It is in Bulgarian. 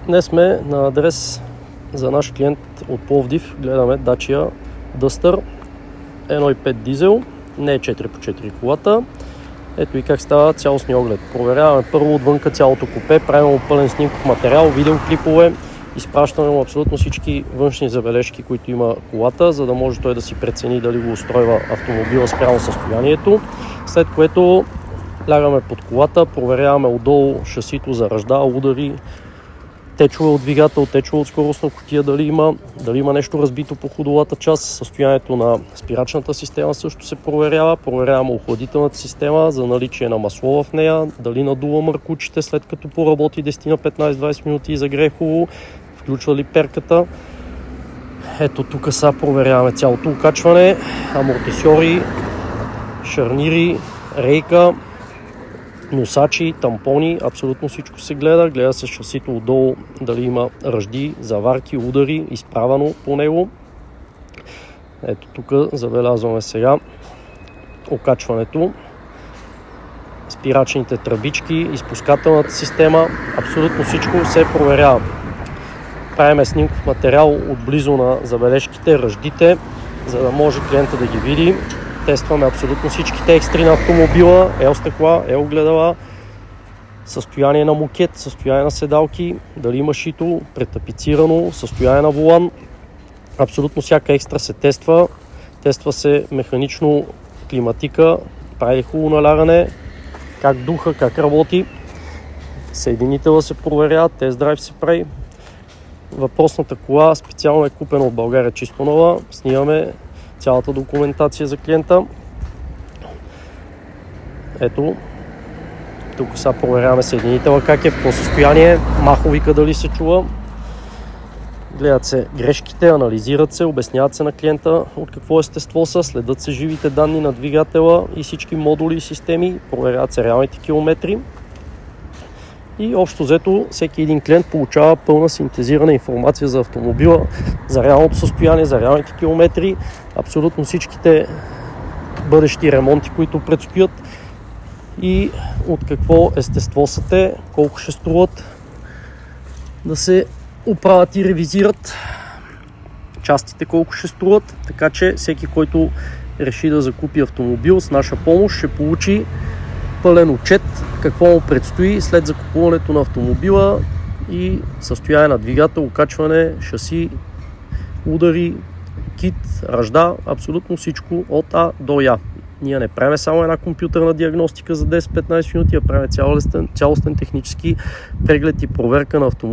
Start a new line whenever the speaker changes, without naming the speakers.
Днес сме на адрес за наш клиент от Пловдив. Гледаме Dacia Duster 1.5 дизел, не е 4x4 колата. Ето и как става цялостния оглед. Проверяваме първо отвънка цялото купе, правим му пълен снимков материал, видеоклипове, изпращаме му абсолютно всички външни забележки, които има колата, за да може той да си прецени дали го устройва автомобила спрямо състоянието. След което лягаме под колата, проверяваме отдолу шасито за ръжда, удари, течове от двигател, течове от скоростна кутия дали има нещо разбито по ходовата част. Състоянието на спирачната система също се проверява. Проверяваме охладителната система за наличие на масло в нея, дали надува мъркучите след като поработи 10 на 15-20 минути и загрее хубаво, включва ли перката. Ето тук сега проверяваме цялото окачване, амортисьори, шарнири, рейка, носачи, тампони, абсолютно всичко се гледа се шасито отдолу дали има ръжди, заварки, удари, изправено по него. Ето тук забелязваме сега окачването, спирачните тръбички, изпускателната система, абсолютно всичко се проверява. Правиме снимков материал отблизо на забележките, ръждите, за да може клиента да ги види. Тестваме абсолютно всичките екстри на автомобила, стъкла, огледала, състояние на мокет, състояние на седалки, дали има шито, претапицирано, състояние на волан. Абсолютно всяка екстра се тества. Тества се механично климатика, прави хубаво налягане, как духа, как работи. Съединителя се проверява, тест драйв се прави. Въпросната кола специално е купена от България чисто нова. Снимаме цялата документация за клиента. Ето, тук сега проверяваме съединителя как е, в какво състояние, маховика дали се чува. Гледат се грешките, анализират се, обясняват се на клиента от какво естество са, следят се живите данни на двигателя и всички модули и системи, проверяват се реалните километри. И общо взето всеки един клиент получава пълна синтезирана информация за автомобила, за реалното състояние, за реалните километри, абсолютно всичките бъдещи ремонти, които предстоят и от какво естество са те, колко ще струват да се оправят и ревизират, частите колко ще струват, така че всеки, който реши да закупи автомобил с наша помощ, ще получи пълен отчет какво му предстои след закупуването на автомобила и състояние на двигател, окачване, шаси, удари, кит, ръжда, абсолютно всичко от А до Я. Ние не правим само една компютърна диагностика за 10-15 минути, а правим цялостен технически преглед и проверка на автомобила.